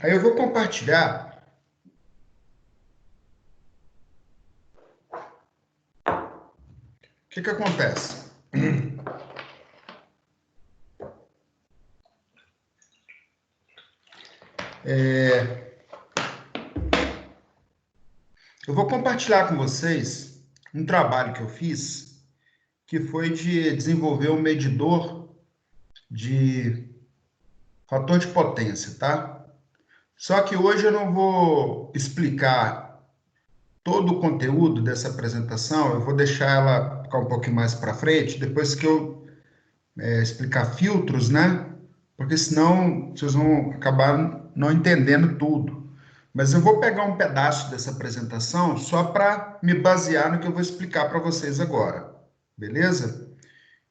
Aí eu vou compartilhar. O que acontece? Eu vou compartilhar com vocês um trabalho que eu fiz, que foi de desenvolver um medidor de fator de potência, tá? Só que hoje eu não vou explicar todo o conteúdo dessa apresentação, eu vou deixar ela ficar um pouquinho mais para frente, depois que eu explicar filtros, né? Porque senão vocês vão acabar não entendendo tudo. Mas eu vou pegar um pedaço dessa apresentação só para me basear no que eu vou explicar para vocês agora, beleza?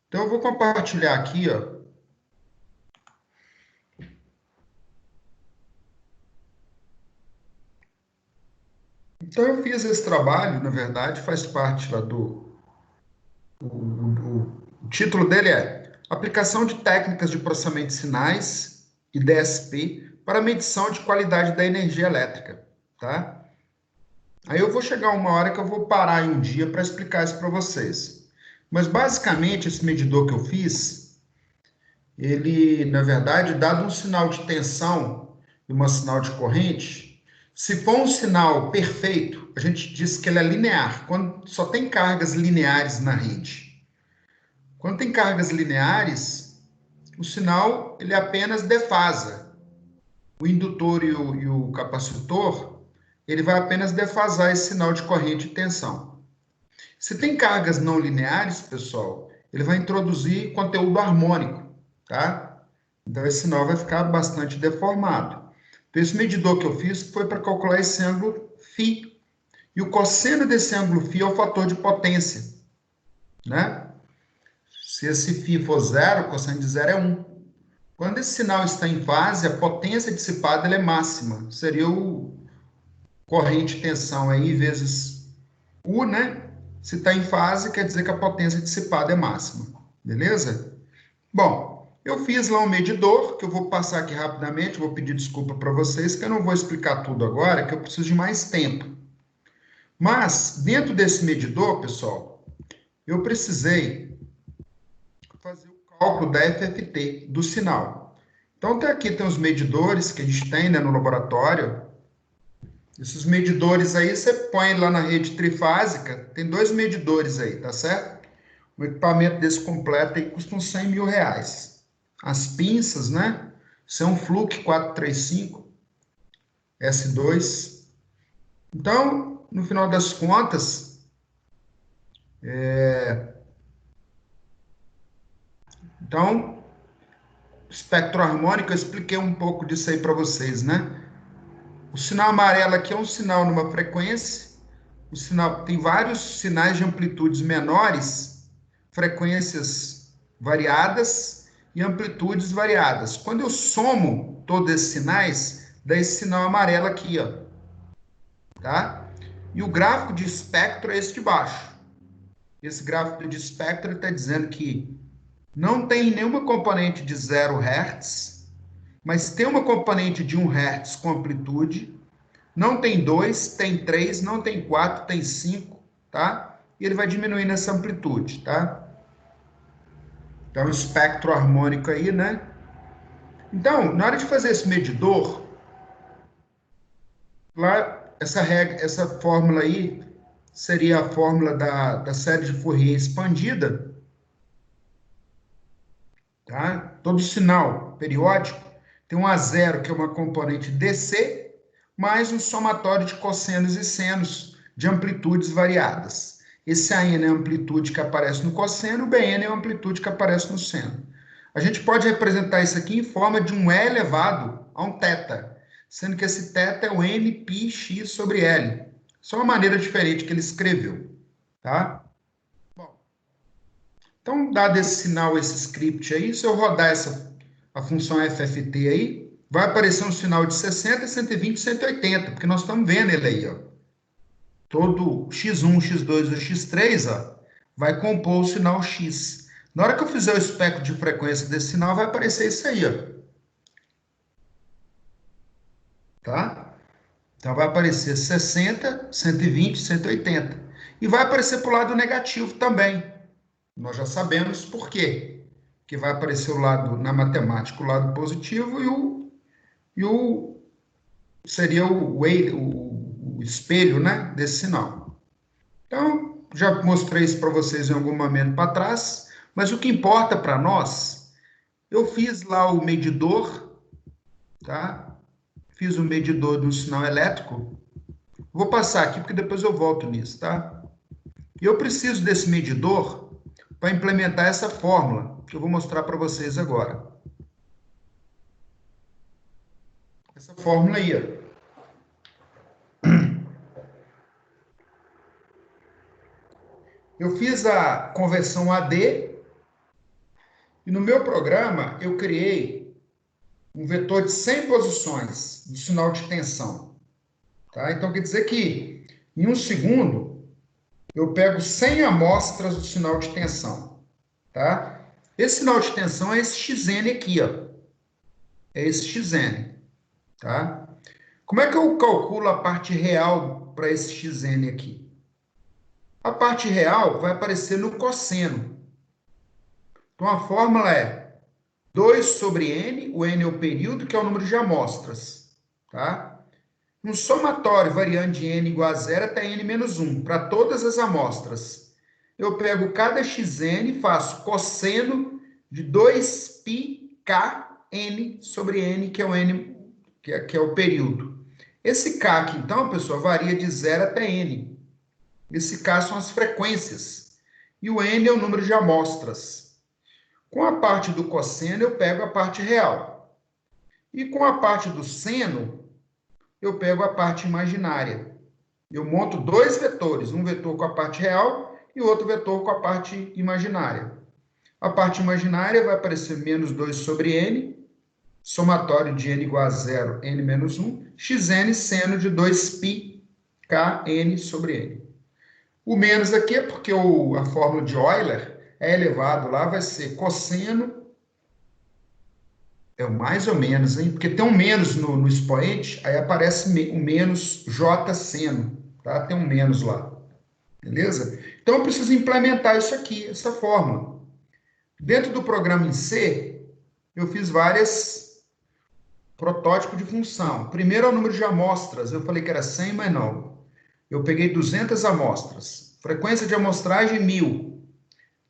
Então eu vou compartilhar aqui, ó. Então eu fiz esse trabalho, na verdade, faz parte lá do o título dele é Aplicação de técnicas de processamento de sinais e DSP para medição de qualidade da energia elétrica, tá? Aí eu vou chegar uma hora que eu vou parar em um dia para explicar isso para vocês. Mas basicamente esse medidor que eu fiz, ele, na verdade, dado um sinal de tensão e um sinal de corrente, se for um sinal perfeito, a gente diz que ele é linear, quando só tem cargas lineares na rede. Quando tem cargas lineares, o sinal ele apenas defasa. O indutor e o capacitor, ele vai apenas defasar esse sinal de corrente e tensão. Se tem cargas não lineares, pessoal, ele vai introduzir conteúdo harmônico, tá? Então esse sinal vai ficar bastante deformado. Então esse medidor que eu fiz foi para calcular esse ângulo φ. E o cosseno desse ângulo φ é o fator de potência, né? Se esse φ for zero, o cosseno de zero é 1. Quando esse sinal está em fase, a potência dissipada ela é máxima. Seria o corrente tensão aí vezes U, né? Se está em fase, quer dizer que a potência dissipada é máxima. Beleza? Bom, eu fiz lá um medidor, que eu vou passar aqui rapidamente, vou pedir desculpa para vocês, que eu não vou explicar tudo agora, que eu preciso de mais tempo. Mas, dentro desse medidor, pessoal, eu precisei fazer o cálculo da FFT, do sinal. Então, aqui tem os medidores que a gente tem, né, no laboratório. Esses medidores aí, você põe lá na rede trifásica, tem 2 medidores aí, tá certo? Um equipamento desse completo aí custa uns 100 mil reais. As pinças, né? São Fluke 435 S2. Então, no final das contas, então, espectro harmônico, eu expliquei um pouco disso aí para vocês, né? O sinal amarelo aqui é um sinal numa frequência, o sinal tem vários sinais de amplitudes menores, frequências variadas e amplitudes variadas. Quando eu somo todos esses sinais, dá esse sinal amarelo aqui, ó, tá? E o gráfico de espectro é esse de baixo. Esse gráfico de espectro está dizendo que não tem nenhuma componente de 0 Hz, mas tem uma componente de 1 Hz com amplitude. Não tem 2, tem 3, não tem 4, tem 5, tá? E ele vai diminuindo essa amplitude, tá? Então, espectro harmônico aí, né? Então, na hora de fazer esse medidor, lá, essa regra, essa fórmula aí seria a fórmula da série de Fourier expandida, tá? Todo sinal periódico tem um A0, que é uma componente DC, mais um somatório de cossenos e senos de amplitudes variadas. Esse AN é a amplitude que aparece no cosseno, o BN é a amplitude que aparece no seno. A gente pode representar isso aqui em forma de um E elevado a um θ, sendo que esse θ é o nπx sobre L. Só uma maneira diferente que ele escreveu, tá? Então, dado esse sinal, esse script aí, se eu rodar a função FFT aí, vai aparecer um sinal de 60, 120, 180, porque nós estamos vendo ele aí, ó. Todo X1, X2 e X3, ó, vai compor o sinal X. Na hora que eu fizer o espectro de frequência desse sinal, vai aparecer isso aí, ó. tá? Então, vai aparecer 60, 120, 180. E vai aparecer para o lado negativo também. Nós já sabemos por quê. Que vai aparecer o lado, na matemática, o lado positivo e o seria o espelho, né, desse sinal. Então, já mostrei isso para vocês em algum momento para trás, mas o que importa para nós, eu fiz lá o medidor, tá? Fiz o medidor do sinal elétrico. Vou passar aqui porque depois eu volto nisso, tá? E eu preciso desse medidor para implementar essa fórmula que eu vou mostrar para vocês agora. Essa fórmula aí, ó. Eu fiz a conversão AD e no meu programa eu criei um vetor de 100 posições do sinal de tensão. Tá? Então quer dizer que em um segundo eu pego 100 amostras do sinal de tensão. Tá? Esse sinal de tensão é esse xn aqui, ó. É esse xn. Tá? Como é que eu calculo a parte real para esse xn aqui? A parte real vai aparecer no cosseno. Então, a fórmula é 2 sobre n, o n é o período, que é o número de amostras. Tá? Um somatório variando de n igual a zero até n menos 1, para todas as amostras. Eu pego cada xn e faço cosseno de 2πkn sobre n, que é o n, que é o período. Esse k aqui, então, pessoal, varia de 0 até n. Esse k são as frequências. E o n é o número de amostras. Com a parte do cosseno, eu pego a parte real. E com a parte do seno, eu pego a parte imaginária. Eu monto dois vetores, um vetor com a parte real e outro vetor com a parte imaginária. A parte imaginária vai aparecer menos 2 sobre n, somatório de n igual a 0, n menos 1, xn seno de 2π kn sobre n. O menos aqui é porque a fórmula de Euler é elevado lá, vai ser cosseno, é o mais ou menos, hein? Porque tem um menos no expoente, aí aparece o menos j seno, tá? Tem um menos lá, beleza? Então, eu preciso implementar isso aqui, essa fórmula. Dentro do programa em C, eu fiz vários protótipos de função. Primeiro é o número de amostras, eu falei que era 100, mas não. Eu peguei 200 amostras. Frequência de amostragem, 1000.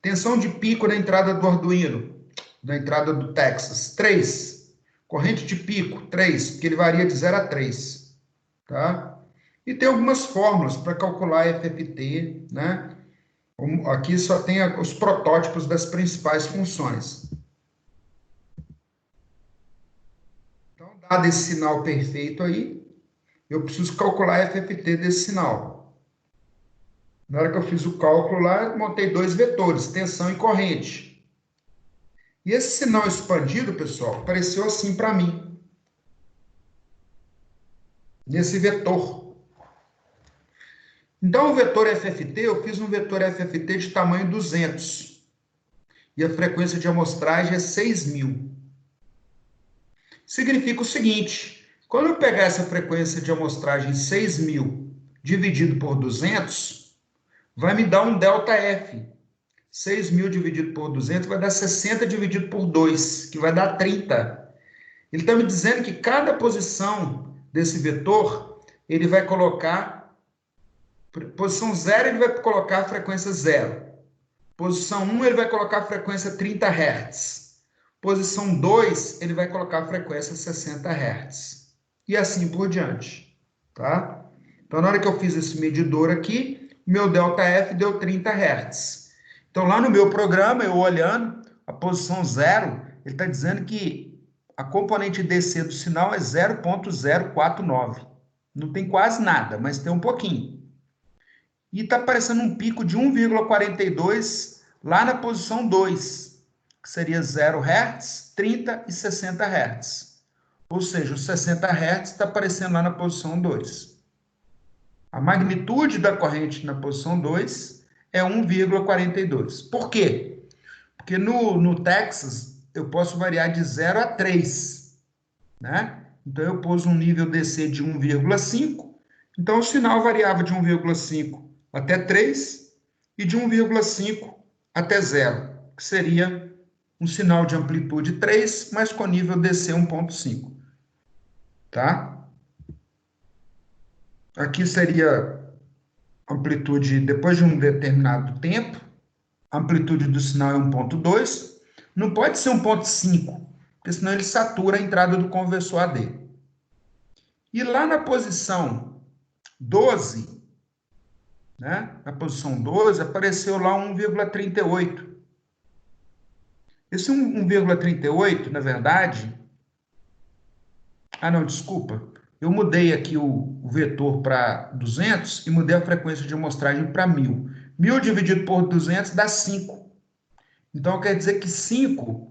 Tensão de pico na entrada do Arduino, na entrada do Texas, 3. Corrente de pico, 3, porque ele varia de 0 a 3. Tá? E tem algumas fórmulas para calcular FFT, né? Aqui só tem os protótipos das principais funções. Então, dado esse sinal perfeito aí, eu preciso calcular a FFT desse sinal. Na hora que eu fiz o cálculo lá, eu montei dois vetores, tensão e corrente. E esse sinal expandido, pessoal, apareceu assim para mim. Nesse vetor. Então, o vetor FFT, eu fiz um vetor FFT de tamanho 200. E a frequência de amostragem é 6.000. Significa o seguinte, quando eu pegar essa frequência de amostragem 6.000 dividido por 200, vai me dar um ΔF. 6.000 dividido por 200 vai dar 60 dividido por 2, que vai dar 30. Ele está me dizendo que cada posição desse vetor, ele vai colocar, posição 0, ele vai colocar a frequência 0. Posição 1, ele vai colocar a frequência 30 Hz. Posição 2, ele vai colocar a frequência 60 Hz. E assim por diante. Tá? Então, na hora que eu fiz esse medidor aqui, meu ΔF deu 30 Hz. Então, lá no meu programa, eu olhando, a posição 0, ele está dizendo que a componente DC do sinal é 0,049. Não tem quase nada, mas tem um pouquinho. E está aparecendo um pico de 1,42 lá na posição 2, que seria 0 Hz, 30 e 60 Hz. Ou seja, os 60 Hz está aparecendo lá na posição 2. A magnitude da corrente na posição 2 é 1,42. Por quê? Porque no Texas eu posso variar de 0 a 3, né? Então, eu pus um nível DC de 1,5. Então, o sinal variava de 1,5 até 3 e de 1,5 até 0, que seria um sinal de amplitude 3, mas com nível DC 1,5. Tá? Aqui seria amplitude depois de um determinado tempo. A amplitude do sinal é 1,2. Não pode ser 1,5, porque senão ele satura a entrada do conversor AD. E lá na posição 12, né? Na posição 12, apareceu lá 1,38. Esse 1,38, na verdade... Ah, não, desculpa. Eu mudei aqui o vetor para 200 e mudei a frequência de amostragem para 1.000. 1.000 dividido por 200 dá 5. Então, quer dizer que 5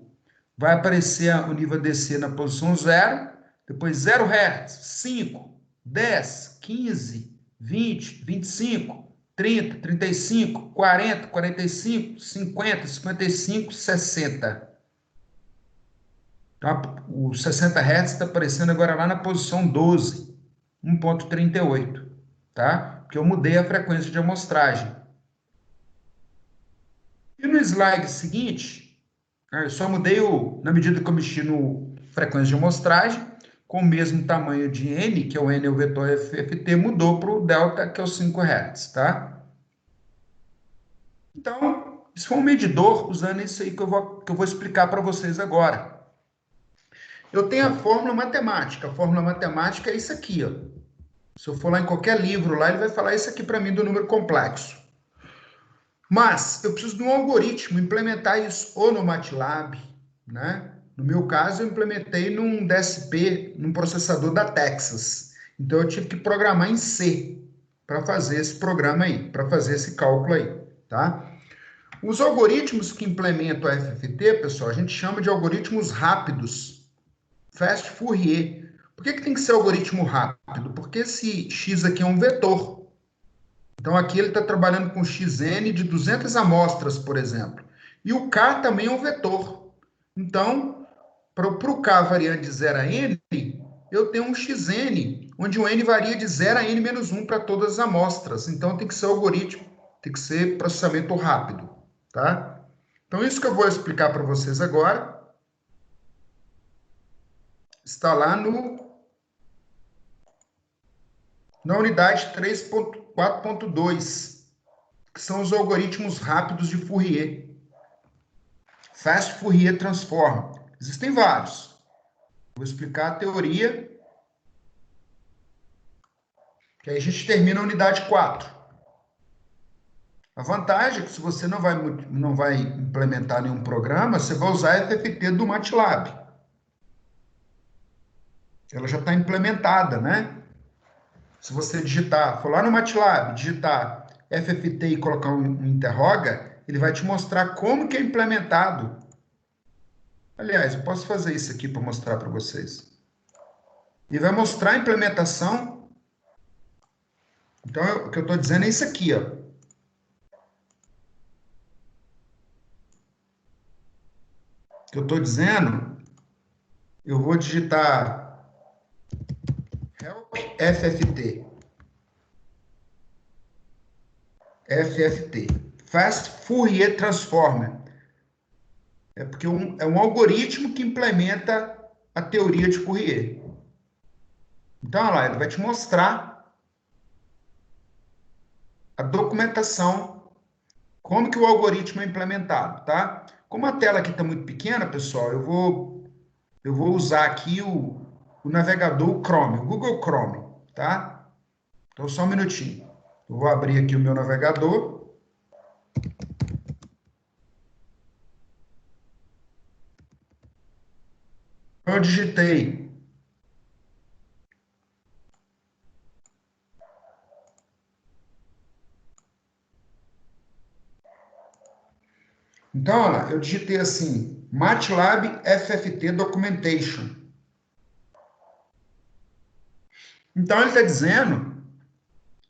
vai aparecer o nível DC na posição 0, depois 0 Hz, 5, 10, 15, 20, 25, 30, 35, 40, 45, 50, 55, 60. Então, o 60 Hz está aparecendo agora lá na posição 12, 1,38, tá? Porque eu mudei a frequência de amostragem. E no slide seguinte, eu só mudei, na medida que eu mexi no frequência de amostragem, com o mesmo tamanho de N, que é o N é o vetor FFT, mudou para o delta, que é o 5 Hz, tá? Então, isso foi um medidor usando isso aí que eu vou explicar para vocês agora. Eu tenho a fórmula matemática. A fórmula matemática é isso aqui, ó. Se eu for lá em qualquer livro, lá ele vai falar isso aqui para mim do número complexo. Mas eu preciso de um algoritmo, implementar isso ou no MATLAB, né? No meu caso, eu implementei num DSP, num processador da Texas. Então, eu tive que programar em C para fazer esse programa aí, para fazer esse cálculo aí, tá? Os algoritmos que implementam a FFT, pessoal, a gente chama de algoritmos rápidos, Fast Fourier. Por que tem que ser algoritmo rápido? Porque esse x aqui é um vetor. Então, aqui ele está trabalhando com xn de 200 amostras, por exemplo. E o k também é um vetor. Então, para o k variando de 0 a n, eu tenho um xn, onde o n varia de 0 a n menos 1 para todas as amostras. Então, tem que ser algoritmo, tem que ser processamento rápido, tá? Então, isso que eu vou explicar para vocês agora está lá na unidade 3.4.2, que são os algoritmos rápidos de Fourier. Fast Fourier Transform. Existem vários. Vou explicar a teoria, que aí a gente termina a unidade 4. A vantagem é que se você não vai implementar nenhum programa, você vai usar a FFT do MATLAB. Ela já está implementada, né? Se você for lá no MATLAB, digitar FFT e colocar um interroga, ele vai te mostrar como que é implementado. Aliás, eu posso fazer isso aqui para mostrar para vocês. E vai mostrar a implementação. Então, o que eu estou dizendo é isso aqui, ó. O que eu estou dizendo, eu vou digitar help FFT. FFT. Fast Fourier Transformer. É porque é um algoritmo que implementa a teoria de Fourier. Então, olha lá, ele vai te mostrar a documentação, como que o algoritmo é implementado, tá? Como a tela aqui está muito pequena, pessoal, eu vou usar aqui o navegador Chrome, o Google Chrome, tá? Então, só um minutinho. Eu vou abrir aqui o meu navegador. Eu digitei então, olha, eu digitei assim, MATLAB FFT Documentation. Então, ele está dizendo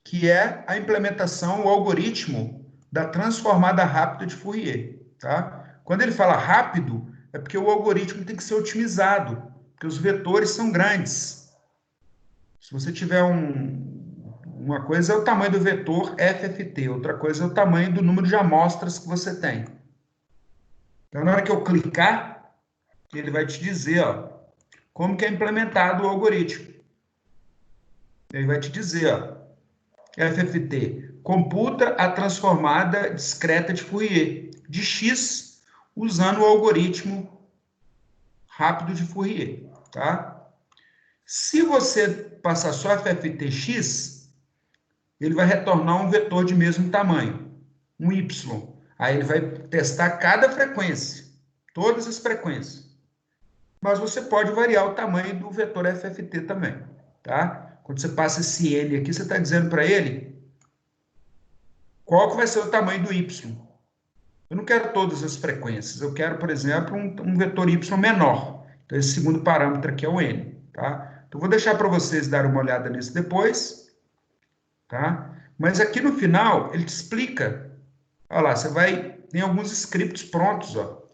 que é a implementação, o algoritmo da transformada rápida de Fourier, tá? Quando ele fala rápido, é porque o algoritmo tem que ser otimizado. Porque os vetores são grandes. Se você tiver uma coisa é o tamanho do vetor FFT, outra coisa é o tamanho do número de amostras que você tem. Então, na hora que eu clicar, ele vai te dizer, ó, como que é implementado o algoritmo. Ele vai te dizer, ó, FFT, computa a transformada discreta de Fourier de X usando o algoritmo rápido de Fourier, tá? Se você passar só FFTX, ele vai retornar um vetor de mesmo tamanho, um Y. Aí ele vai testar cada frequência, todas as frequências. Mas você pode variar o tamanho do vetor FFT também, tá? Quando você passa esse N aqui, você está dizendo para ele qual que vai ser o tamanho do Y. Eu não quero todas as frequências, eu quero, por exemplo, um vetor Y menor. Então, esse segundo parâmetro aqui é o N, tá? Então, vou deixar para vocês darem uma olhada nisso depois, tá? Mas aqui no final, ele te explica. Olha lá, você vai... Tem alguns scripts prontos, ó.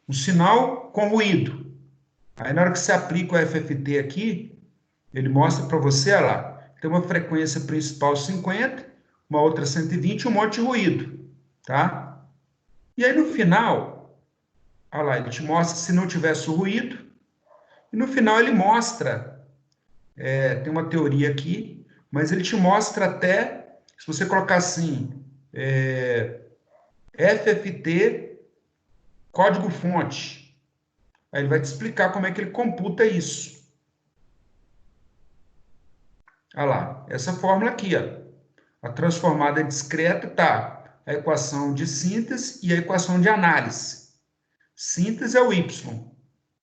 Um sinal com ruído. Aí, na hora que você aplica o FFT aqui, ele mostra para você, olha lá, tem uma frequência principal 50, uma outra 120 e um monte de ruído, tá? E aí, no final, olha lá, ele te mostra se não tivesse o ruído, e no final ele mostra, tem uma teoria aqui, mas ele te mostra até, se você colocar assim, FFT, código-fonte, aí ele vai te explicar como é que ele computa isso. Olha lá, essa fórmula aqui, ó. A transformada discreta tá a equação de síntese e a equação de análise. Síntese é o Y,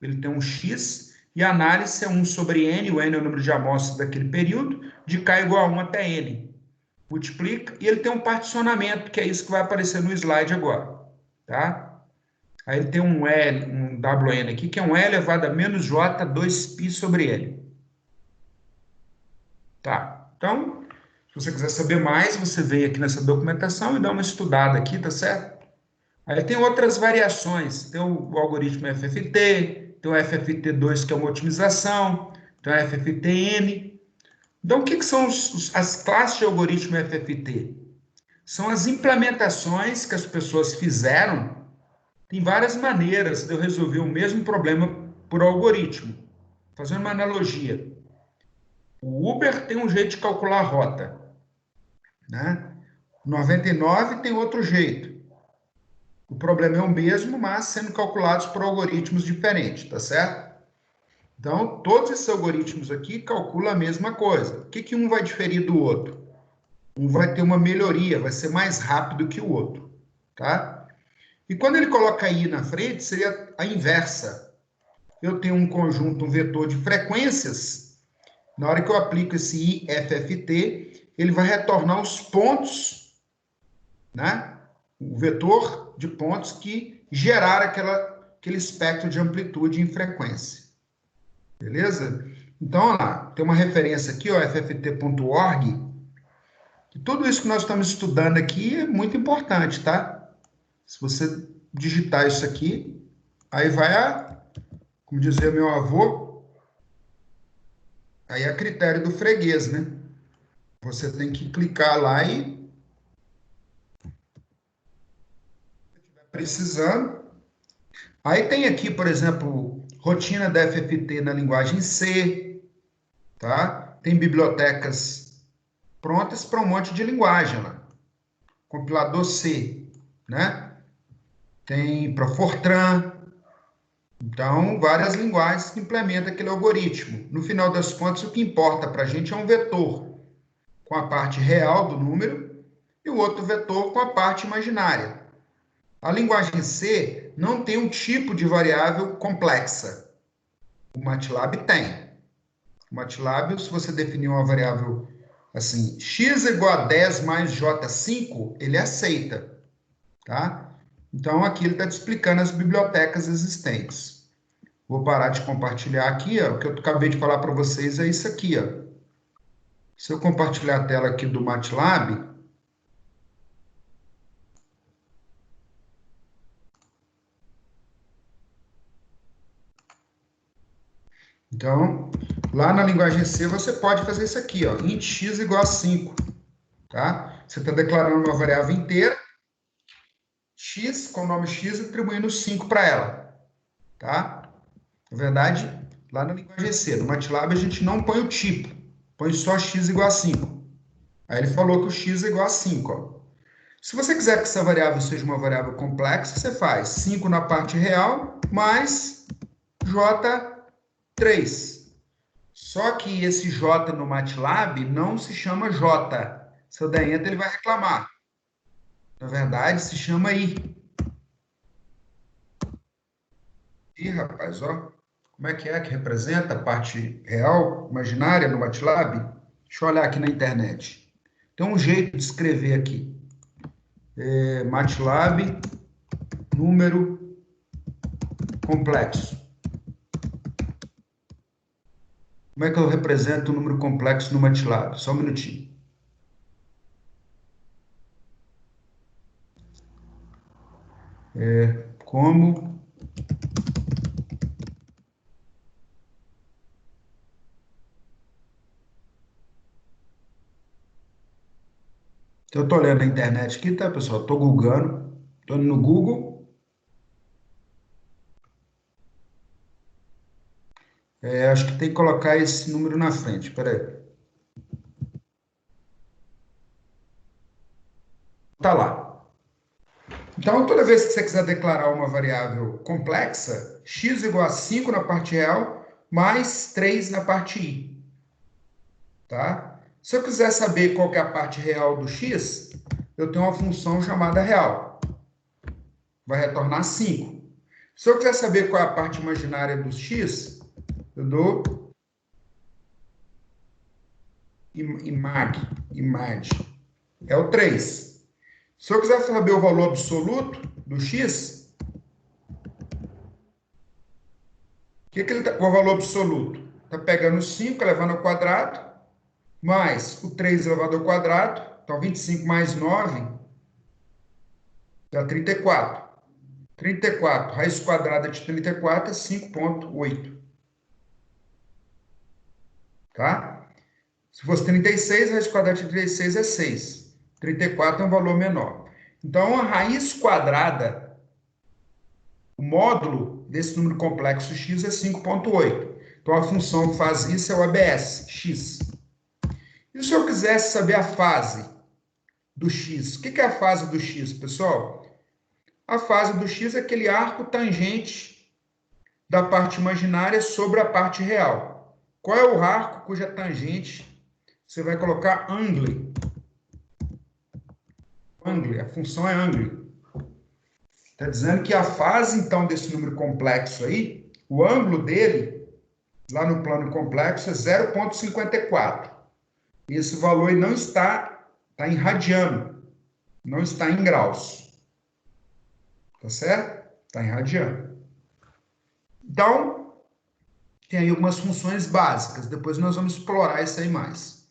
ele tem um X, e a análise é 1 sobre N, o N é o número de amostras daquele período, de K igual a 1 até N. Multiplica, e ele tem um particionamento, que é isso que vai aparecer no slide agora, tá? Aí ele tem um L, um WN aqui, que é um E elevado a menos J 2π sobre L. Tá? Então, se você quiser saber mais, você vem aqui nessa documentação e dá uma estudada aqui, tá certo? Aí tem outras variações, tem o algoritmo FFT, tem o FFT2, que é uma otimização, tem o FFTN. Então, o que são as classes de algoritmo FFT? São as implementações que as pessoas fizeram. Tem várias maneiras de eu resolver o mesmo problema por algoritmo. Fazendo uma analogia. O Uber tem um jeito de calcular a rota, né? 99 tem outro jeito. O problema é o mesmo, mas sendo calculados por algoritmos diferentes, tá certo? Então, todos esses algoritmos aqui calculam a mesma coisa. O que que um vai diferir do outro? Um vai ter uma melhoria, vai ser mais rápido que o outro, tá? E quando ele coloca I na frente, seria a inversa. Eu tenho um conjunto, um vetor de frequências. Na hora que eu aplico esse IFFT, ele vai retornar os pontos, né? O vetor de pontos que geraram aquele espectro de amplitude em frequência. Beleza? Então, olha lá, tem uma referência aqui, ó, fft.org, que tudo isso que nós estamos estudando aqui é muito importante, tá? Se você digitar isso aqui, aí vai como dizia meu avô, aí é a critério do freguês, né? Você tem que clicar lá e, precisando. Aí tem aqui, por exemplo, rotina da FFT na linguagem C, tá? Tem bibliotecas prontas para um monte de linguagem lá. Compilador C, né? Tem para Fortran. Então, várias linguagens que implementam aquele algoritmo. No final das contas, o que importa para a gente é um vetor com a parte real do número e o outro vetor com a parte imaginária. A linguagem C não tem um tipo de variável complexa. O MATLAB tem. O MATLAB, se você definir uma variável assim, x igual a 10 mais j5, ele aceita, tá? Então, aqui ele está te explicando as bibliotecas existentes. Vou parar de compartilhar aqui, ó, o que eu acabei de falar para vocês é isso aqui, ó. Se eu compartilhar a tela aqui do MATLAB, Então, lá na linguagem C, você pode fazer isso aqui, ó, int x igual a 5, tá? Você está declarando uma variável inteira, x, com o nome x, atribuindo 5 para ela, tá? Na verdade, lá na linguagem C, no MATLAB, a gente não põe o tipo, põe só x igual a 5. Aí ele falou que o x é igual a 5, ó. Se você quiser que essa variável seja uma variável complexa, você faz 5 na parte real mais J3. Só que esse J no MATLAB não se chama J. Se eu der enter, ele vai reclamar. Na verdade, se chama I. Ih, rapaz, ó. Como é que representa a parte real, imaginária no MATLAB? Deixa eu olhar aqui na internet. Tem um jeito de escrever aqui. MATLAB, número complexo. Como é que eu represento o número complexo no MATLAB? Só um minutinho. Como eu estou olhando na internet aqui, tá, pessoal? Estou googando, estou no Google. Acho que tem que colocar esse número na frente. Espera aí. Tá lá. Então, toda vez que você quiser declarar uma variável complexa, x igual a 5 na parte real, mais 3 na parte i. Tá? Se eu quiser saber qual que é a parte real do x, eu tenho uma função chamada real. Vai retornar 5. Se eu quiser saber qual é a parte imaginária do x, eu dou imag. É o 3. Se eu quiser saber o valor absoluto do x, o que ele o valor absoluto? Está pegando 5 elevado ao quadrado, mais o 3 elevado ao quadrado, então 25 mais 9 dá 34. 34, raiz quadrada de 34 é 5,8. Tá? Se fosse 36, a raiz quadrada de 36 é 6. 34 é um valor menor. Então, a raiz quadrada, o módulo desse número complexo x é 5,8. Então, a função que faz isso é o ABS, x. E se eu quisesse saber a fase do x? O que é a fase do x, pessoal? A fase do x é aquele arco tangente da parte imaginária sobre a parte real. Qual é o arco cuja tangente você vai colocar angle? Angle, a função é angle. Está dizendo que a fase, então, desse número complexo aí, o ângulo dele, lá no plano complexo, é 0,54. E esse valor não está em radiano, não está em graus. Tá certo? Está em radiano. Então, tem aí algumas funções básicas. Depois nós vamos explorar isso aí mais.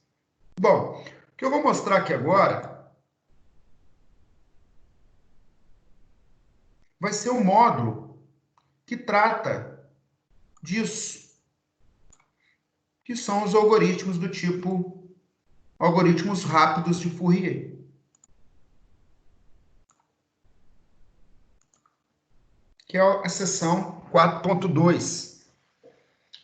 Bom, o que eu vou mostrar aqui agora vai ser um módulo que trata disso, que são os algoritmos do tipo algoritmos rápidos de Fourier. Que é a seção 4.2.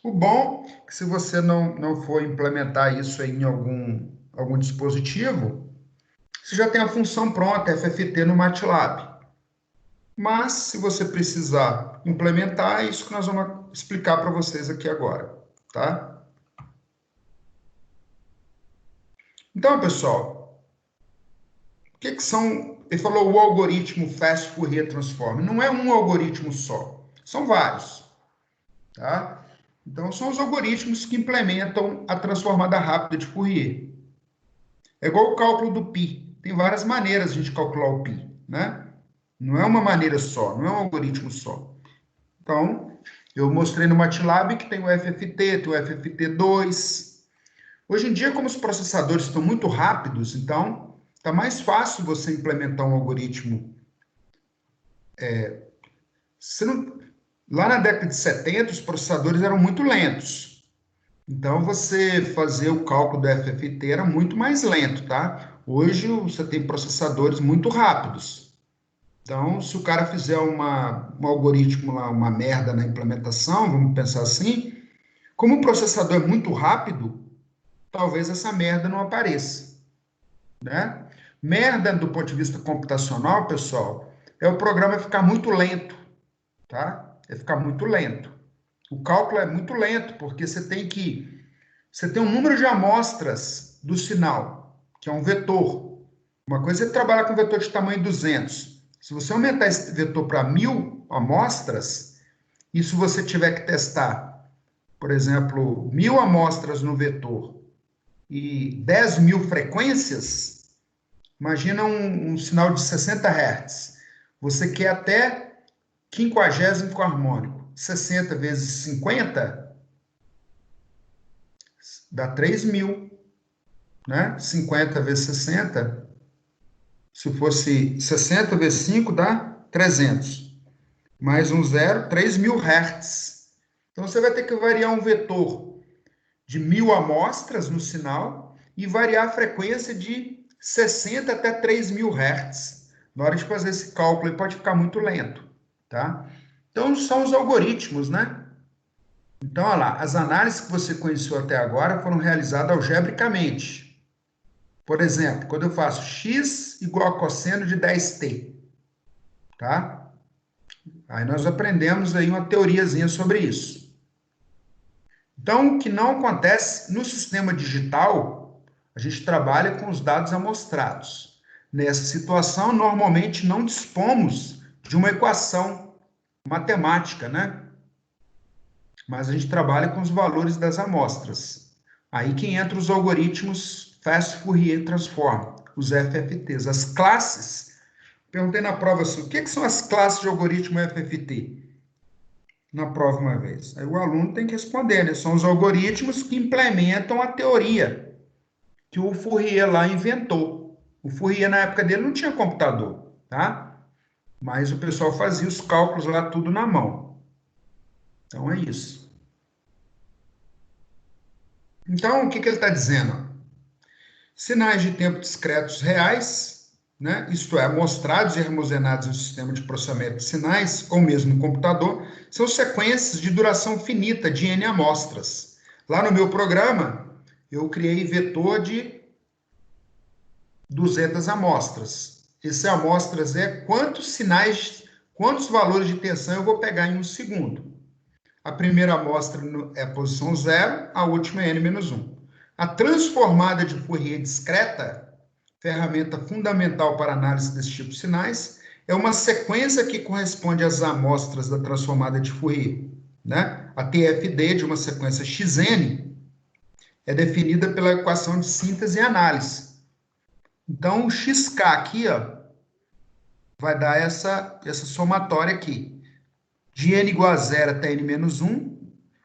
O bom é que se você não for implementar isso em algum dispositivo, você já tem a função pronta, FFT, no MATLAB. Mas, se você precisar implementar, é isso que nós vamos explicar para vocês aqui agora, tá? Então, pessoal, o que são... Ele falou o algoritmo Fast Fourier Transform. Não é um algoritmo só, são vários, tá? Então, são os algoritmos que implementam a transformada rápida de Fourier. É igual o cálculo do π. Tem várias maneiras de a gente calcular o π, né? Não é uma maneira só, não é um algoritmo só. Então, eu mostrei no MATLAB que tem o FFT, tem o FFT2. Hoje em dia, como os processadores estão muito rápidos, então, está mais fácil você implementar um algoritmo. Lá na década de 70, os processadores eram muito lentos. Então, você fazer o cálculo do FFT era muito mais lento, tá? Hoje, você tem processadores muito rápidos. Então, se o cara fizer um algoritmo lá, uma merda na implementação, vamos pensar assim, como o processador é muito rápido, talvez essa merda não apareça, né? Merda do ponto de vista computacional, pessoal, é o programa ficar muito lento, tá? É ficar muito lento. O cálculo é muito lento, porque você tem um número de amostras do sinal, que é um vetor. Uma coisa é você trabalhar com vetor de tamanho 200. Se você aumentar esse vetor para 1000 amostras, e se você tiver que testar, por exemplo, 1000 amostras no vetor e 10.000 frequências, imagina um sinal de 60 Hz. Você quer até 50º harmônico. 60 vezes 50 dá 3.000, né? 50 vezes 60, se fosse 60 vezes 5, dá 300. Mais um zero, 3.000 Hz. Então, você vai ter que variar um vetor de 1.000 amostras no sinal e variar a frequência de 60 até 3.000 Hz. Na hora de fazer esse cálculo, ele pode ficar muito lento, tá? Então, são os algoritmos, né? Então, olha lá, as análises que você conheceu até agora foram realizadas algebricamente. Por exemplo, quando eu faço x igual a cosseno de 10t, tá? Aí nós aprendemos aí uma teoriazinha sobre isso. Então, o que não acontece no sistema digital, a gente trabalha com os dados amostrados. Nessa situação, normalmente não dispomos de uma equação matemática, né? Mas a gente trabalha com os valores das amostras. Aí que entra os algoritmos Fast Fourier Transform, os FFTs. As classes, perguntei na prova assim, o que são as classes de algoritmo FFT? Na prova uma vez. Aí o aluno tem que responder, né? São os algoritmos que implementam a teoria que o Fourier lá inventou. O Fourier, na época dele, não tinha computador, tá? Mas o pessoal fazia os cálculos lá tudo na mão. Então, é isso. Então, o que ele está dizendo? Sinais de tempo discretos reais, né? Isto é, amostrados e armazenados no sistema de processamento de sinais, ou mesmo no computador, são sequências de duração finita de N amostras. Lá no meu programa, eu criei vetor de 200 amostras. Esse amostras é quantos sinais, quantos valores de tensão eu vou pegar em um segundo. A primeira amostra é a posição 0, a última é n-1. A transformada de Fourier discreta, ferramenta fundamental para análise desse tipo de sinais, é uma sequência que corresponde às amostras da transformada de Fourier, né? A TFD de uma sequência xn é definida pela equação de síntese e análise. Então, o xk aqui, ó, vai dar essa somatória aqui. De n igual a 0 até n-1,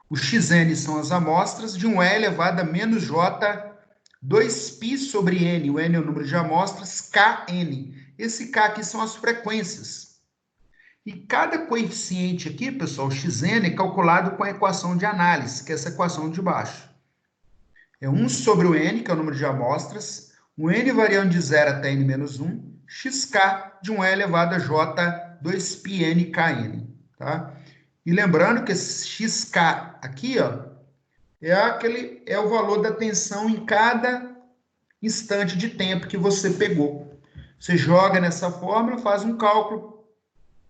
o xn são as amostras de um E elevado a menos j 2π sobre n. O n é o número de amostras, kn. Esse k aqui são as frequências. E cada coeficiente aqui, pessoal, xn, é calculado com a equação de análise, que é essa equação de baixo. É 1 sobre o n, que é o número de amostras, o n variando de 0 até n-1, xk de um E elevado a j 2πn kn. Tá? E lembrando que esse xk aqui, ó, é o valor da tensão em cada instante de tempo que você pegou. Você joga nessa fórmula, faz um cálculo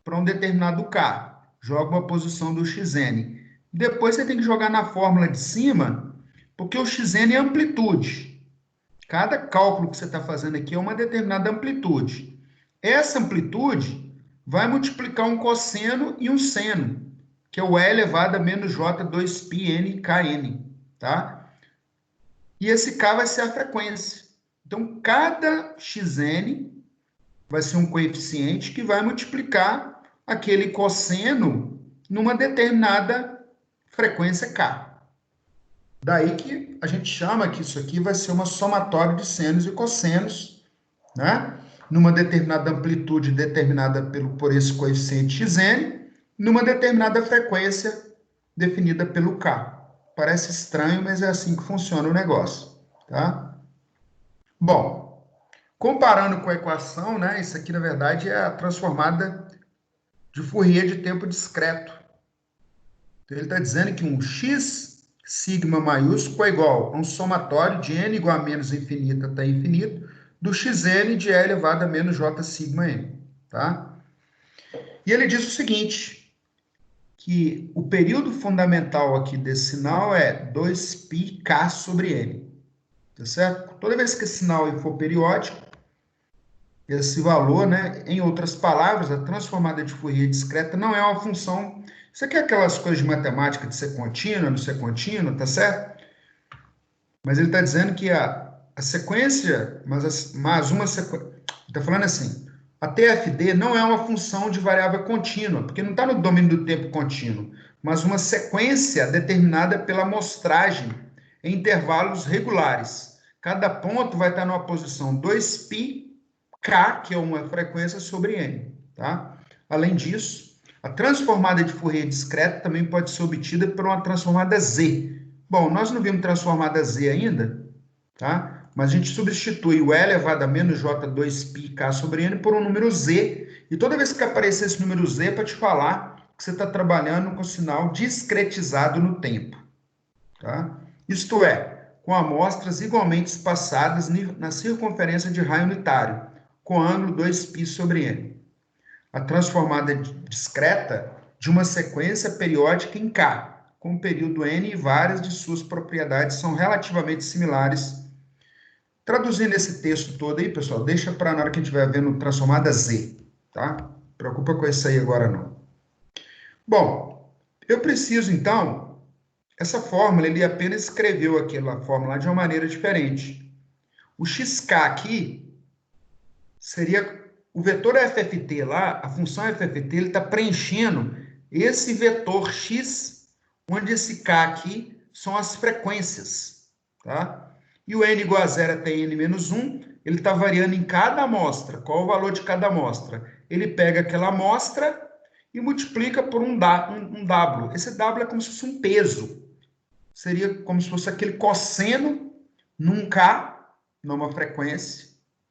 para um determinado K, joga uma posição do xn. Depois você tem que jogar na fórmula de cima, porque o xn é amplitude. Cada cálculo que você está fazendo aqui é uma determinada amplitude. Essa amplitude vai multiplicar um cosseno e um seno, que é o E elevado a menos j 2πn kn, tá? E esse K vai ser a frequência. Então, cada xn vai ser um coeficiente que vai multiplicar aquele cosseno numa determinada frequência K. Daí que a gente chama que isso aqui vai ser uma somatória de senos e cossenos, né? Numa determinada amplitude determinada por esse coeficiente xn, numa determinada frequência definida pelo K. Parece estranho, mas é assim que funciona o negócio, tá? Bom, comparando com a equação, né? Isso aqui, na verdade, é a transformada de Fourier de tempo discreto. Então, ele está dizendo que um x sigma maiúsculo é igual a um somatório de n igual a menos infinito até infinito do xn de e elevado a menos j sigma n, tá? E ele diz o seguinte, que o período fundamental aqui desse sinal é 2πk sobre n, tá certo? Toda vez que esse sinal for periódico, esse valor, né, em outras palavras, a transformada de Fourier discreta não é uma função. Isso aqui é aquelas coisas de matemática de ser contínua, não ser contínua, tá certo? Mas ele está dizendo que a sequência, mas uma sequência. Está falando assim: a TFD não é uma função de variável contínua, porque não está no domínio do tempo contínuo, mas uma sequência determinada pela amostragem em intervalos regulares. Cada ponto vai estar numa posição 2πk, que é uma frequência sobre n. Tá? Além disso, a transformada de Fourier discreta também pode ser obtida por uma transformada Z. Bom, nós não vimos transformada Z ainda, tá? Mas a gente substitui o E elevado a menos J2πk sobre N por um número Z. E toda vez que aparecer esse número Z, é para te falar que você está trabalhando com sinal discretizado no tempo, tá? Isto é, com amostras igualmente espaçadas na circunferência de raio unitário, com ângulo 2π sobre N. A transformada discreta de uma sequência periódica em K, com um período N e várias de suas propriedades são relativamente similares. Traduzindo esse texto todo aí, pessoal, deixa para na hora que a gente estiver vendo transformada Z, tá? Não preocupa com isso aí agora, não. Bom, eu preciso, então, essa fórmula, ele apenas escreveu aquela fórmula de uma maneira diferente. O xk aqui seria o vetor FFT lá, a função FFT, ele está preenchendo esse vetor x, onde esse k aqui são as frequências, tá? E o n igual a 0 até n menos 1, ele está variando em cada amostra. Qual o valor de cada amostra? Ele pega aquela amostra e multiplica por um W. Esse W é como se fosse um peso. Seria como se fosse aquele cosseno num K, numa frequência,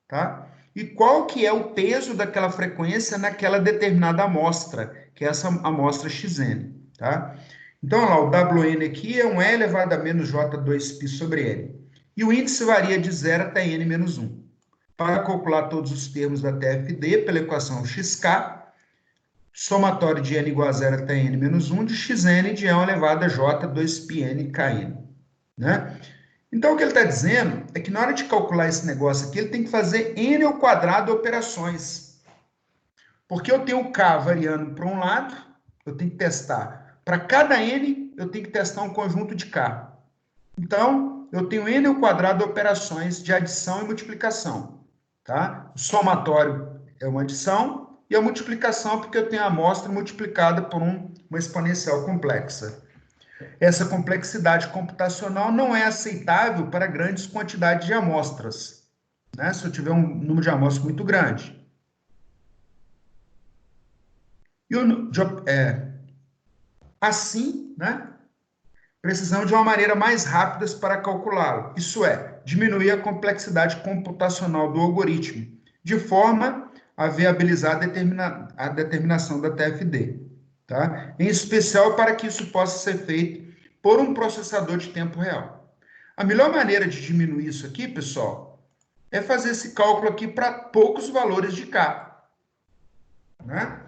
tá? E qual que é o peso daquela frequência naquela determinada amostra, que é essa amostra xn, tá? Então, olha lá, o Wn aqui é um E elevado a menos J2π sobre N. E o índice varia de 0 até n menos 1. Para calcular todos os termos da TFD pela equação xk, somatório de n igual a 0 até n menos 1 de xn de E elevado a J2πn kn. Né? Então, o que ele está dizendo é que na hora de calcular esse negócio aqui, ele tem que fazer n ao quadrado operações. Porque eu tenho o k variando para um lado, eu tenho que testar. Para cada n, eu tenho que testar um conjunto de k. Então, eu tenho n ao quadrado operações de adição e multiplicação. Tá? O somatório é uma adição e a multiplicação porque eu tenho a amostra multiplicada por uma exponencial complexa. Essa complexidade computacional não é aceitável para grandes quantidades de amostras, né? Se eu tiver um número de amostras muito grande. E assim, né? Precisamos de uma maneira mais rápida para calculá-lo. Isso é, diminuir a complexidade computacional do algoritmo, de forma a viabilizar a determinação da TFD. Tá? Em especial para que isso possa ser feito por um processador de tempo real. A melhor maneira de diminuir isso aqui, pessoal, é fazer esse cálculo aqui para poucos valores de K. Né?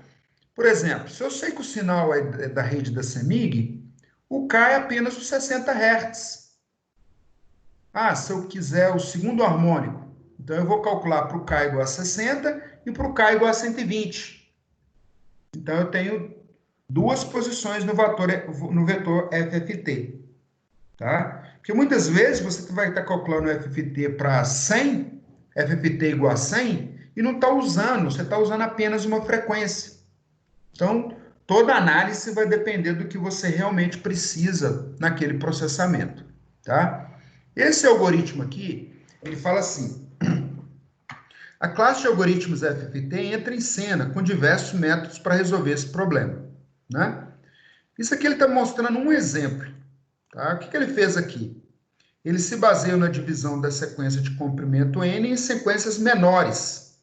Por exemplo, se eu sei que o sinal é da rede da CEMIG, o K é apenas os 60 Hz. Ah, se eu quiser o segundo harmônico, então eu vou calcular para o K igual a 60 e para o K igual a 120. Então eu tenho duas posições no vetor FFT. Tá? Porque muitas vezes você vai estar calculando o FFT para 100, FFT igual a 100, e não está usando, você está usando apenas uma frequência. Então, toda análise vai depender do que você realmente precisa naquele processamento, tá? Esse algoritmo aqui, ele fala assim: a classe de algoritmos FFT entra em cena com diversos métodos para resolver esse problema, né? Isso aqui ele está mostrando um exemplo, Tá? O que ele fez aqui? Ele se baseia na divisão da sequência de comprimento N em sequências menores.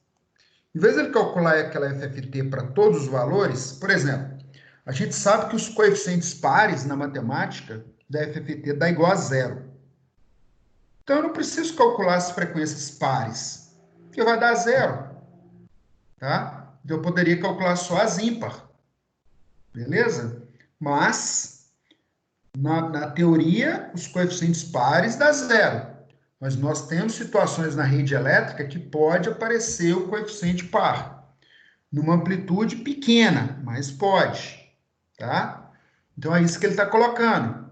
Em vez de ele calcular aquela FFT para todos os valores, por exemplo, a gente sabe que os coeficientes pares na matemática da FFT dá igual a zero. Então, eu não preciso calcular as frequências pares, porque vai dar zero. Tá? Então, eu poderia calcular só as ímpar. Beleza? Mas, na teoria, os coeficientes pares dá zero. Mas nós temos situações na rede elétrica que pode aparecer o coeficiente par. Numa amplitude pequena, mas pode. Tá? Então, é isso que ele está colocando.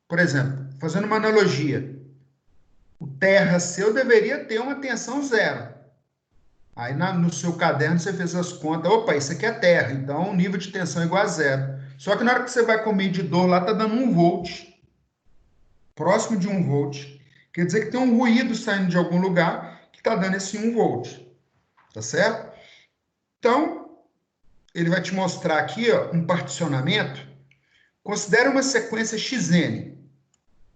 Por exemplo, fazendo uma analogia, o terra seu deveria ter uma tensão zero. Aí no seu caderno você fez as contas, opa, isso aqui é terra, então o nível de tensão é igual a zero. Só que na hora que você vai com o medidor lá, está dando 1 volt, próximo de 1 volt. Quer dizer que tem um ruído saindo de algum lugar que está dando esse 1 volt. Tá certo? Então, ele vai te mostrar aqui ó, um particionamento. Considere uma sequência xn.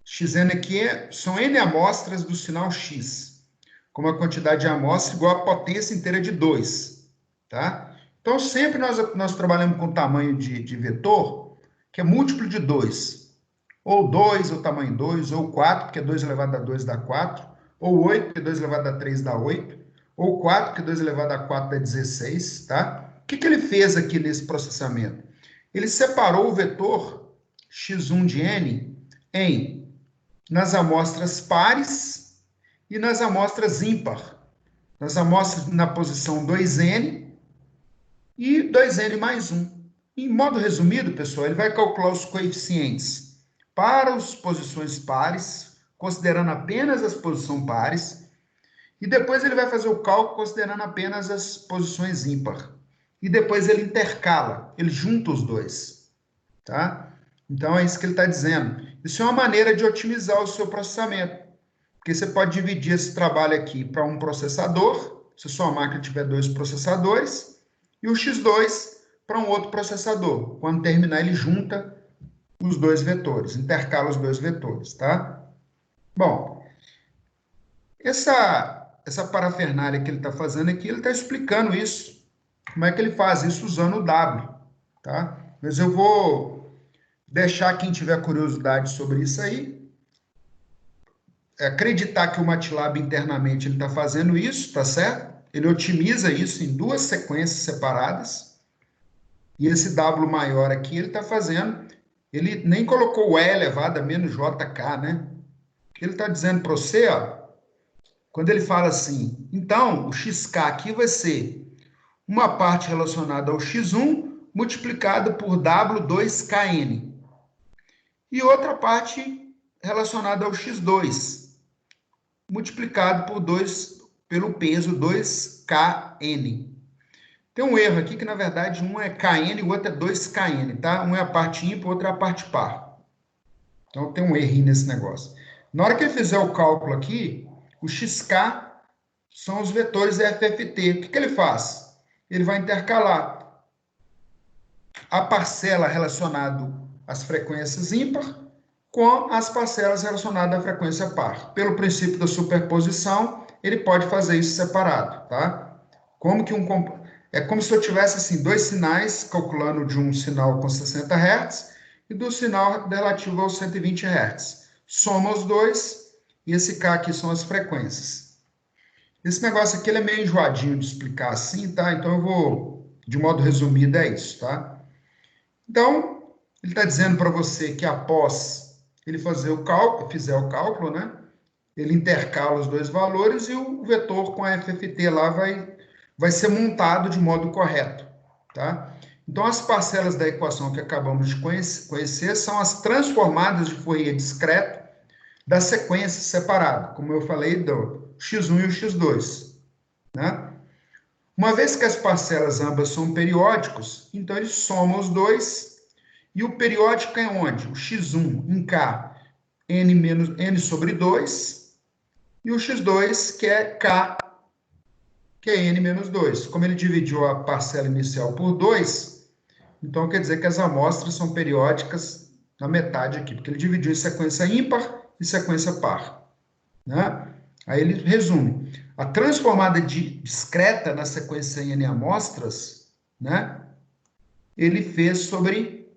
Xn aqui são n amostras do sinal x, com uma quantidade de amostras igual à potência inteira de 2. Tá? Então, sempre nós trabalhamos com tamanho de vetor, que é múltiplo de 2. Ou 2, ou tamanho 2, ou 4, porque 2 elevado a 2 dá 4, ou 8, porque 2 elevado a 3 dá 8, ou 4, porque 2 elevado a 4 dá 16. Tá? O que ele fez aqui nesse processamento? Ele separou o vetor x1 de n nas amostras pares e nas amostras ímpar. Nas amostras na posição 2n e 2n mais 1. Em modo resumido, pessoal, ele vai calcular os coeficientes para as posições pares, considerando apenas as posições pares, e depois ele vai fazer o cálculo considerando apenas as posições ímpar. E depois ele intercala, ele junta os dois. Tá? Então, é isso que ele está dizendo. Isso é uma maneira de otimizar o seu processamento. Porque você pode dividir esse trabalho aqui para um processador, se sua máquina tiver 2 processadores, e o X2 para um outro processador. Quando terminar, ele junta os 2 vetores, intercala os 2 vetores, tá? Bom, essa parafernália que ele está fazendo aqui, ele está explicando isso. Como é que ele faz isso usando o W, tá? Mas eu vou deixar quem tiver curiosidade sobre isso aí, acreditar que o MATLAB internamente ele está fazendo isso, tá certo? Ele otimiza isso em 2 sequências separadas. E esse W maior aqui, ele está fazendo, ele nem colocou o E elevado a menos JK, né? Ele está dizendo para você, ó, quando ele fala assim, então, o XK aqui vai ser uma parte relacionada ao X1 multiplicado por W2KN. E outra parte relacionada ao X2, multiplicado por 2, pelo peso 2KN. Tem um erro aqui que, na verdade, um é KN e o outro é 2KN, tá? Um é a parte ímpar, o outro é a parte par. Então, tem um errinho nesse negócio. Na hora que ele fizer o cálculo aqui, o XK são os vetores FFT. O que ele faz? Ele vai intercalar a parcela relacionada às frequências ímpar com as parcelas relacionadas à frequência par. Pelo princípio da superposição, ele pode fazer isso separado, tá? É como se eu tivesse assim 2 sinais, calculando de um sinal com 60 Hz e do sinal relativo aos 120 Hz. Soma os dois e esse K aqui são as frequências. Esse negócio aqui ele é meio enjoadinho de explicar assim, tá? Então eu vou, de modo resumido, é isso, tá? Então, ele está dizendo para você que após ele fizer o cálculo, né? Ele intercala os 2 valores e o vetor com a FFT lá vai ser montado de modo correto, tá? Então, as parcelas da equação que acabamos de conhecer são as transformadas de Fourier discreto da sequência separada, como eu falei, do x1 e o x2, né? Uma vez que as parcelas ambas são periódicos, então ele soma os dois, e o periódico é onde? O x1 em K, n sobre 2, e o x2, que é K, que é n menos 2. Como ele dividiu a parcela inicial por 2, então quer dizer que as amostras são periódicas na metade aqui, porque ele dividiu em sequência ímpar e sequência par, né? Aí ele resume. A transformada discreta na sequência N amostras, né? Ele fez sobre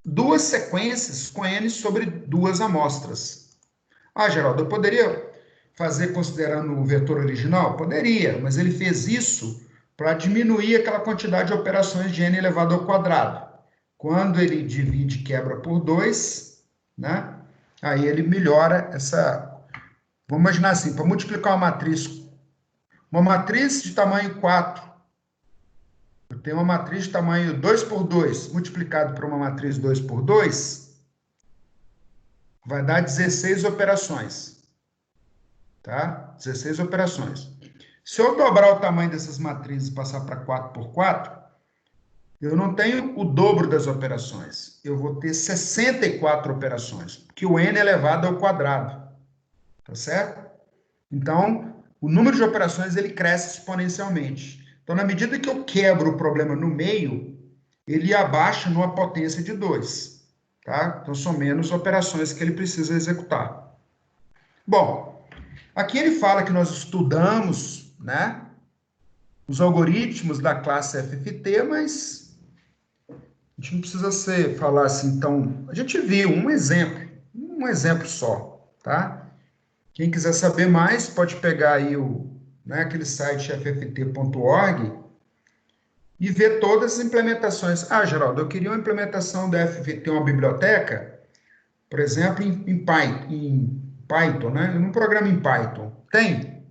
duas sequências com N sobre duas amostras. Ah, Geraldo, eu poderia fazer considerando o vetor original? Poderia, mas ele fez isso para diminuir aquela quantidade de operações de N elevado ao quadrado. Quando ele divide e quebra por 2, né? Aí ele melhora essa. Vamos imaginar assim, para multiplicar uma matriz de tamanho 4, eu tenho uma matriz de tamanho 2 por 2, multiplicado por uma matriz 2 por 2, vai dar 16 operações, tá? 16 operações. Se eu dobrar o tamanho dessas matrizes e passar para 4 por 4, eu não tenho o dobro das operações. Eu vou ter 64 operações, porque o n é elevado ao quadrado, tá certo? Então, o número de operações ele cresce exponencialmente. Então, na medida que eu quebro o problema no meio, ele abaixa numa potência de 2, tá? Então, são menos operações que ele precisa executar. Bom, aqui ele fala que nós estudamos, né, os algoritmos da classe FFT, mas a gente não precisa falar assim, então, a gente viu um exemplo só, tá? Quem quiser saber mais, pode pegar aí né, aquele site fft.org e ver todas as implementações. Ah, Geraldo, eu queria uma implementação da FFT, uma biblioteca, por exemplo, em Python, né? Um programa em Python. Tem?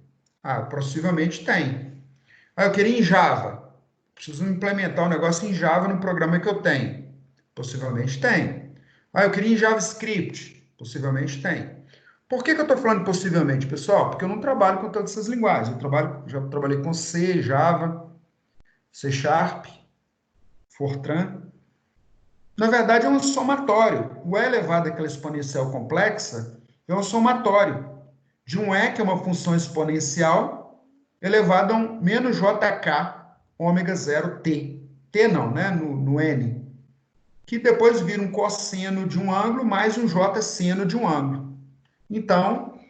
Ah, possivelmente tem. Ah, eu queria em Java. Preciso implementar um negócio em Java no programa que eu tenho. Possivelmente tem. Ah, eu queria em JavaScript. Possivelmente tem. Por que eu estou falando possivelmente, pessoal? Porque eu não trabalho com todas essas linguagens. Já trabalhei com C, Java, C Sharp, Fortran. Na verdade, é um somatório. O E elevado àquela exponencial complexa é um somatório de um E, que é uma função exponencial, elevado a um menos jk ômega zero t. T não, né? No N. Que depois vira um cosseno de um ângulo mais um j seno de um ângulo. Então,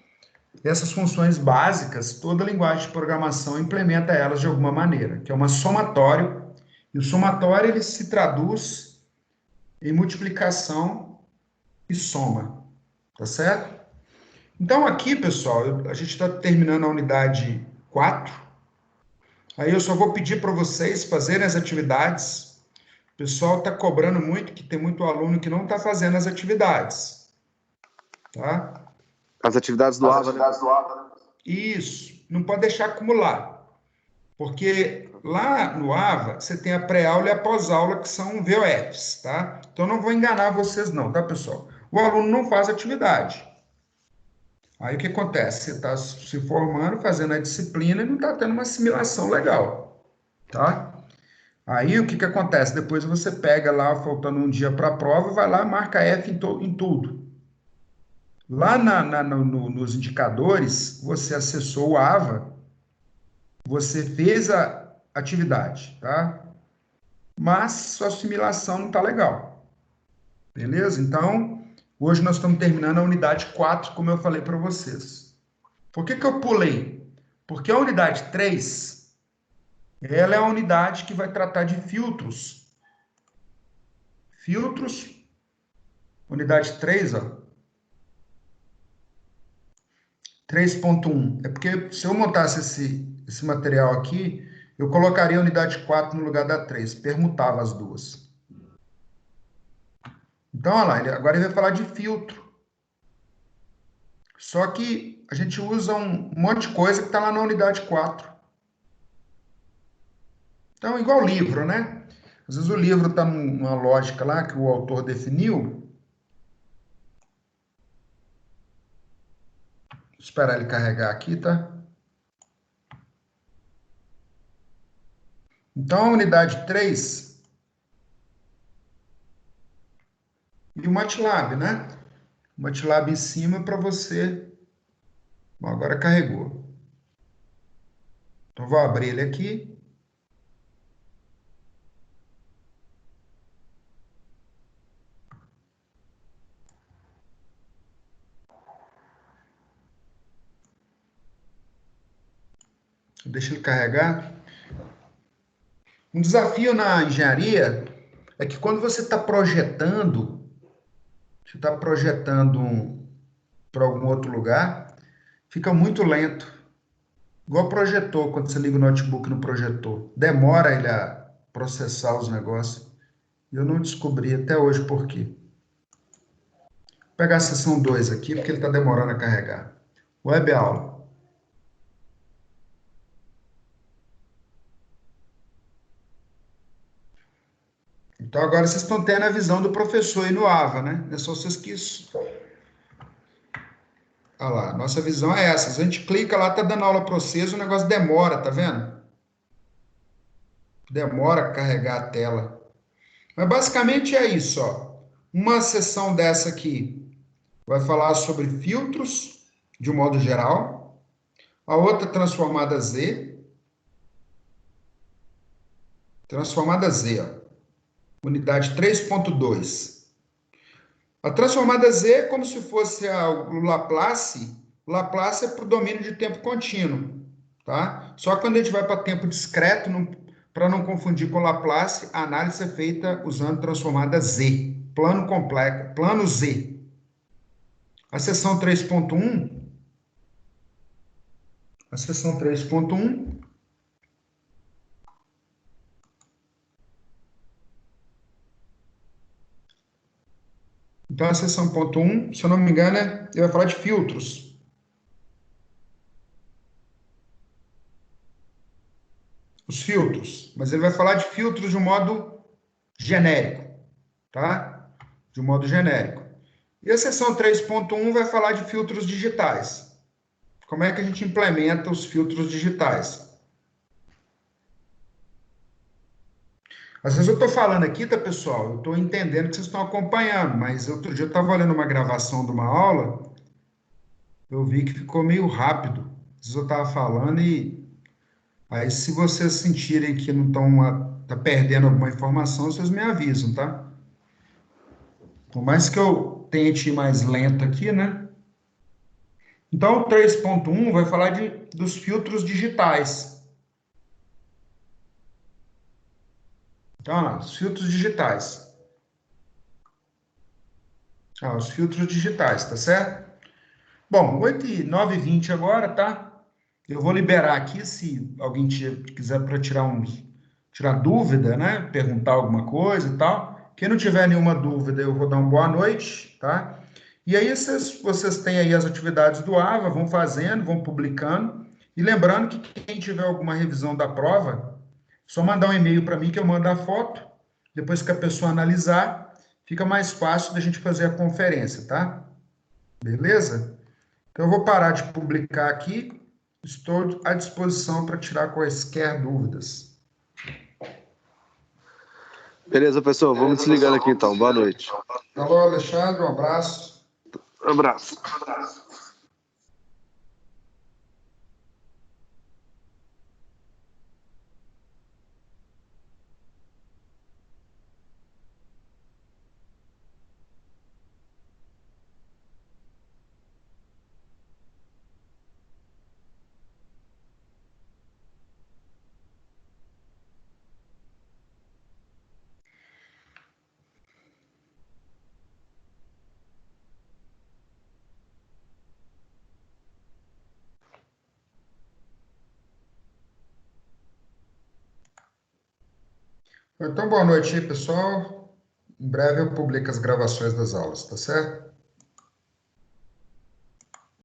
essas funções básicas, toda linguagem de programação implementa elas de alguma maneira, que é uma somatório, e o somatório ele se traduz em multiplicação e soma, tá certo? Então aqui, pessoal, a gente está terminando a unidade 4, aí eu só vou pedir para vocês fazerem as atividades. O pessoal está cobrando muito, que tem muito aluno que não está fazendo as atividades, tá? As atividades do AVA, né? Isso, não pode deixar acumular. Porque lá no AVA, você tem a pré-aula e a pós-aula, que são VOFs, tá? Então, não vou enganar vocês não, tá, pessoal? O aluno não faz atividade. Aí, o que acontece? Você está se formando, fazendo a disciplina e não está tendo uma assimilação legal, tá? Aí, o que acontece? Depois você pega lá, faltando um dia para a prova, vai lá e marca F em tudo. Lá nos indicadores, você acessou o AVA, você fez a atividade, tá? Mas sua assimilação não está legal. Beleza? Então, hoje nós estamos terminando a unidade 4, como eu falei para vocês. Por que eu pulei? Porque a unidade 3, ela é a unidade que vai tratar de filtros. Filtros, unidade 3, ó. 3.1. É porque se eu montasse esse material aqui, eu colocaria a unidade 4 no lugar da 3, permutava as duas. Então, olha lá, agora ele vai falar de filtro. Só que a gente usa um monte de coisa que está lá na unidade 4. Então, igual livro, né? Às vezes o livro está numa lógica lá que o autor definiu. Vou esperar ele carregar aqui, tá? Então, a unidade 3 e o MATLAB, né? O MATLAB em cima para você. Bom, agora carregou. Então, vou abrir ele aqui. Deixa ele carregar. Um desafio na engenharia é que quando você está projetando, para algum outro lugar, fica muito lento. Igual projetor, quando você liga o notebook no projetor. Demora ele a processar os negócios. E eu não descobri até hoje por quê. Vou pegar a seção 2 aqui, porque ele está demorando a carregar. Web aula. Então agora vocês estão tendo a visão do professor aí no AVA, né? É só vocês que isso. Olha lá, nossa visão é essa. Se a gente clica lá, tá dando aula para vocês, o negócio demora, tá vendo? Demora a carregar a tela. Mas basicamente é isso, ó. Uma sessão dessa aqui vai falar sobre filtros, de um modo geral. A outra transformada Z. Transformada Z, ó. Unidade 3.2. A transformada Z é como se fosse o Laplace. O Laplace é para o domínio de tempo contínuo, tá? Só que quando a gente vai para tempo discreto, para não confundir com o Laplace, a análise é feita usando transformada Z, plano complexo, plano Z. A seção 3.1, a seção 3.1 então, a seção ponto 1, se eu não me engano, ele vai falar de filtros. Os filtros. Mas ele vai falar de filtros de um modo genérico, tá? De um modo genérico. E a seção 3.1 vai falar de filtros digitais. Como é que a gente implementa os filtros digitais? Às vezes eu estou falando aqui, tá, pessoal? Eu estou entendendo que vocês estão acompanhando, mas outro dia eu estava olhando uma gravação de uma aula, eu vi que ficou meio rápido. Às vezes eu estava falando e aí, se vocês sentirem que não estão tá perdendo alguma informação, vocês me avisam, tá? Por mais que eu tente ir mais lento aqui, né? Então, o 3.1 vai falar dos filtros digitais. Então, os filtros digitais. Os filtros digitais, tá certo? Bom, 9h20 agora, tá? Eu vou liberar aqui, se alguém quiser para tirar dúvida, né? Perguntar alguma coisa e tal. Quem não tiver nenhuma dúvida, eu vou dar uma boa noite, tá? E aí, vocês têm aí as atividades do AVA, vão fazendo, vão publicando. E lembrando que quem tiver alguma revisão da prova, só mandar um e-mail para mim que eu mando a foto. Depois que a pessoa analisar, fica mais fácil da gente fazer a conferência, tá? Beleza? Então, eu vou parar de publicar aqui. Estou à disposição para tirar quaisquer dúvidas. Beleza, pessoal. Vamos desligando aqui então. Boa noite. Alô, Alexandre, um abraço. Um abraço. Então, boa noite aí, pessoal. Em breve eu publico as gravações das aulas, tá certo?